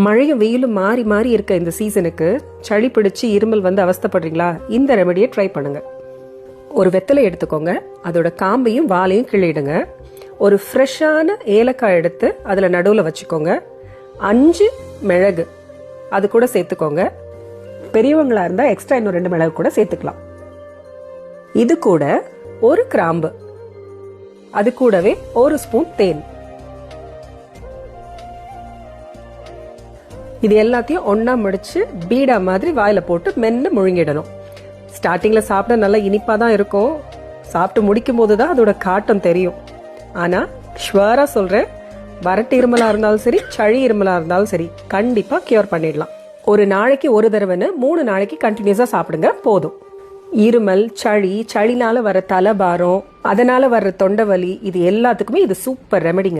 மழையும் வெயிலும் மாறி மாறி இருக்க இந்த சீசனுக்கு சளி பிடிச்சி இருமல் வந்து அவஸ்தைப்படுறீங்களா? இந்த ரெமடியை ட்ரை பண்ணுங்க. ஒரு வெத்தலை எடுத்துக்கோங்க, அதோட காம்பையும் வாலையும் கிள்ளிடுங்க. ஒரு ஃப்ரெஷ்ஷான ஏலக்காய் எடுத்து அதில் நடுவில் வச்சுக்கோங்க. 5 மிளகு அது கூட சேர்த்துக்கோங்க. பெரியவங்களா இருந்தால் எக்ஸ்ட்ரா இன்னும் 2 மிளகு கூட சேர்த்துக்கலாம். இது கூட ஒரு கிராம்பு, அது கூடவே 1 ஸ்பூன் தேன். இது எல்லாத்தையும் ஒன்னா முடிச்சு பீடா மாதிரி வாயில போட்டு மென்னு முழுங்கிடணும். ஸ்டார்டிங்ல சாப்பிட நல்லா இனிப்பா தான் இருக்கும். சாப்பிட்டு முடிக்கும் போதுதான் அதோட காட்டம் தெரியும். ஆனா ஷுவரா சொல்றேன், வறட்டு இருமலா இருந்தாலும் சரி, சளி இருமலா இருந்தாலும் சரி, கண்டிப்பா கியூர் பண்ணிடலாம். ஒரு நாளைக்கு ஒரு தடவைன்னு 3 நாளைக்கு கண்டினியூஸா சாப்பிடுங்க, போதும். இருமல், சளினால வர தலைபாரம், அதனால வர்ற தொண்டை வலி, இது எல்லாத்துக்குமே இது சூப்பர் ரெமெடிங்க.